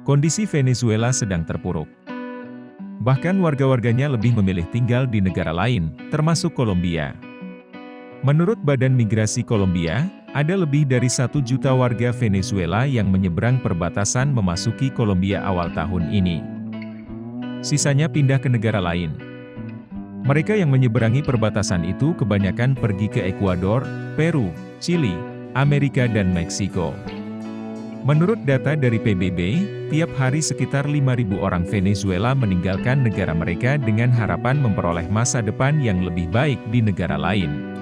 Kondisi Venezuela sedang terpuruk. Bahkan warga-warganya lebih memilih tinggal di negara lain, termasuk Kolombia. Menurut Badan Migrasi Kolombia, ada lebih dari 1 juta warga Venezuela yang menyeberang perbatasan memasuki Kolombia awal tahun ini. Sisanya pindah ke negara lain. Mereka yang menyeberangi perbatasan itu kebanyakan pergi ke Ekuador, Peru, Chili, Amerika dan Meksiko. Menurut data dari PBB, tiap hari sekitar 5.000 orang Venezuela meninggalkan negara mereka dengan harapan memperoleh masa depan yang lebih baik di negara lain.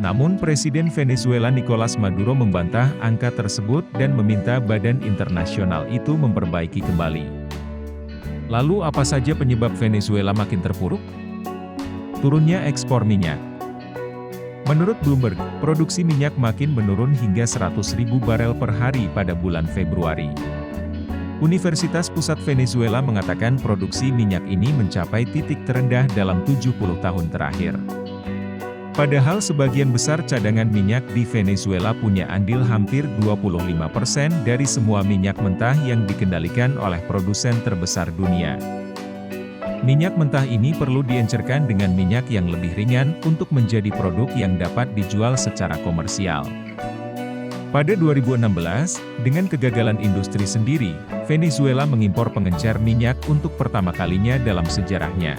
Namun Presiden Venezuela Nicolas Maduro membantah angka tersebut dan meminta badan internasional itu memperbaiki kembali. Lalu apa saja penyebab Venezuela makin terpuruk? Turunnya ekspor minyak. Menurut Bloomberg, produksi minyak makin menurun hingga 100.000 barel per hari pada bulan Februari. Universitas Pusat Venezuela mengatakan produksi minyak ini mencapai titik terendah dalam 70 tahun terakhir. Padahal sebagian besar cadangan minyak di Venezuela punya andil hampir 25% dari semua minyak mentah yang dikendalikan oleh produsen terbesar dunia. Minyak mentah ini perlu diencerkan dengan minyak yang lebih ringan untuk menjadi produk yang dapat dijual secara komersial. Pada 2016, dengan kegagalan industri sendiri, Venezuela mengimpor pengencer minyak untuk pertama kalinya dalam sejarahnya.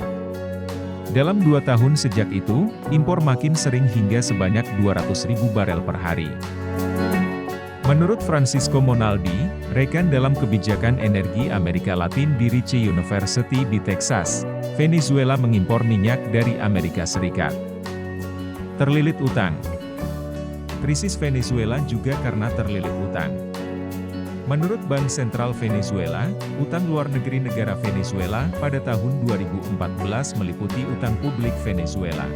Dalam 2 tahun sejak itu, impor makin sering hingga sebanyak 200.000 barel per hari. Menurut Francisco Monaldi, rekan dalam kebijakan energi Amerika Latin di Rice University di Texas, Venezuela mengimpor minyak dari Amerika Serikat. Terlilit utang. Krisis Venezuela juga karena terlilit utang. Menurut Bank Sentral Venezuela, utang luar negeri negara Venezuela pada tahun 2014 meliputi utang publik Venezuela.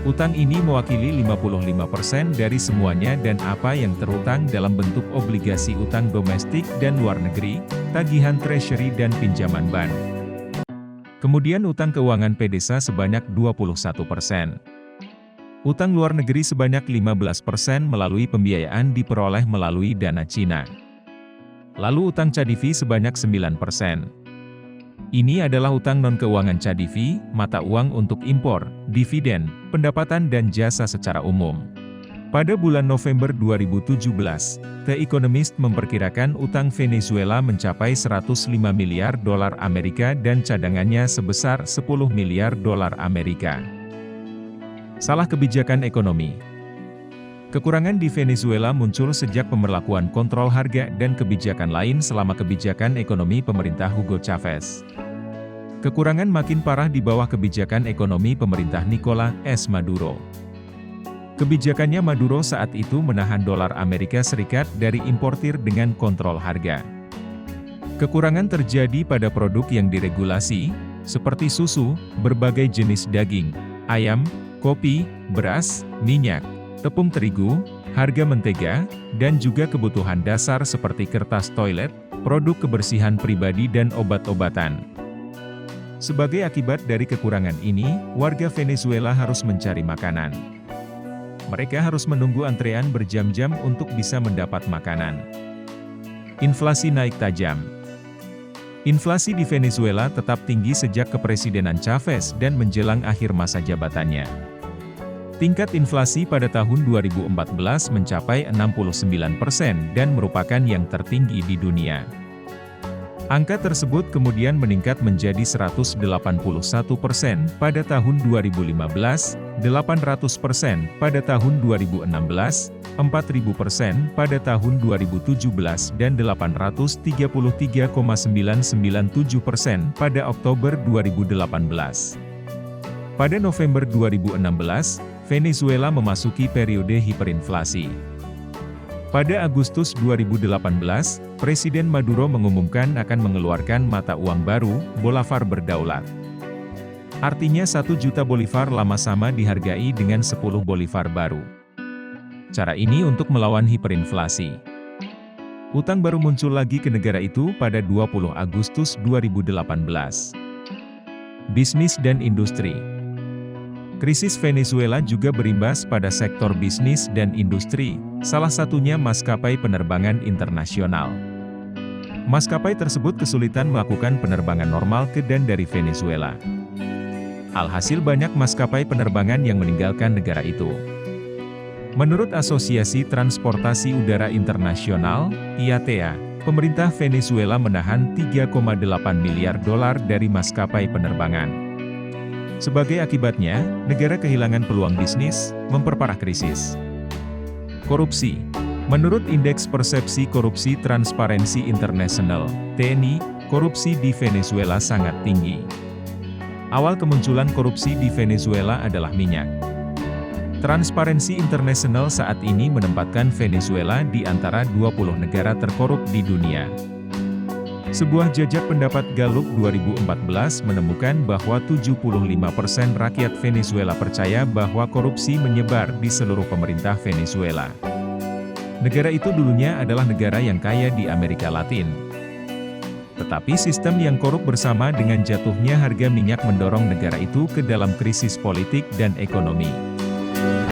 Utang ini mewakili 55% dari semuanya dan apa yang terutang dalam bentuk obligasi utang domestik dan luar negeri, tagihan treasury dan pinjaman bank. Kemudian utang keuangan PDVSA sebanyak 21%. Utang luar negeri sebanyak 15% melalui pembiayaan diperoleh melalui dana Cina. Lalu utang CADIVI sebanyak 9%. Ini adalah utang non-keuangan CADIVI, mata uang untuk impor, dividen, pendapatan dan jasa secara umum. Pada bulan November 2017, The Economist memperkirakan utang Venezuela mencapai 105 miliar dolar Amerika dan cadangannya sebesar 10 miliar dolar Amerika. Salah kebijakan ekonomi. Kekurangan di Venezuela muncul sejak pemberlakuan kontrol harga dan kebijakan lain selama kebijakan ekonomi pemerintah Hugo Chavez. Kekurangan makin parah di bawah kebijakan ekonomi pemerintah Nicolas S. Maduro. Kebijakannya Maduro saat itu menahan dolar Amerika Serikat dari importir dengan kontrol harga. Kekurangan terjadi pada produk yang diregulasi, seperti susu, berbagai jenis daging, ayam, kopi, beras, minyak, tepung terigu, harga mentega, dan juga kebutuhan dasar seperti kertas toilet, produk kebersihan pribadi dan obat-obatan. Sebagai akibat dari kekurangan ini, warga Venezuela harus mencari makanan. Mereka harus menunggu antrean berjam-jam untuk bisa mendapat makanan. Inflasi naik tajam. Inflasi di Venezuela tetap tinggi sejak kepresidenan Chavez dan menjelang akhir masa jabatannya. Tingkat inflasi pada tahun 2014 mencapai 69% dan merupakan yang tertinggi di dunia. Angka tersebut kemudian meningkat menjadi 181% pada tahun 2015, 800% pada tahun 2016, 4.000% pada tahun 2017 dan 833,997% pada Oktober 2018. Pada November 2016, Venezuela memasuki periode hiperinflasi. Pada Agustus 2018, Presiden Maduro mengumumkan akan mengeluarkan mata uang baru, Bolivar berdaulat. Artinya 1 juta bolivar lama sama dihargai dengan 10 bolivar baru. Cara ini untuk melawan hiperinflasi. Utang baru muncul lagi ke negara itu pada 20 Agustus 2018. Bisnis dan industri. Krisis Venezuela juga berimbas pada sektor bisnis dan industri, salah satunya maskapai penerbangan internasional. Maskapai tersebut kesulitan melakukan penerbangan normal ke dan dari Venezuela. Alhasil banyak maskapai penerbangan yang meninggalkan negara itu. Menurut Asosiasi Transportasi Udara Internasional, IATA, pemerintah Venezuela menahan 3,8 miliar dolar dari maskapai penerbangan. Sebagai akibatnya, negara kehilangan peluang bisnis, memperparah krisis. Korupsi. Menurut Indeks Persepsi Korupsi Transparency International, TNI, korupsi di Venezuela sangat tinggi. Awal kemunculan korupsi di Venezuela adalah minyak. Transparency International saat ini menempatkan Venezuela di antara 20 negara terkorup di dunia. Sebuah jajak pendapat Gallup 2014 menemukan bahwa 75% rakyat Venezuela percaya bahwa korupsi menyebar di seluruh pemerintah Venezuela. Negara itu dulunya adalah negara yang kaya di Amerika Latin. Tetapi sistem yang korup bersama dengan jatuhnya harga minyak mendorong negara itu ke dalam krisis politik dan ekonomi.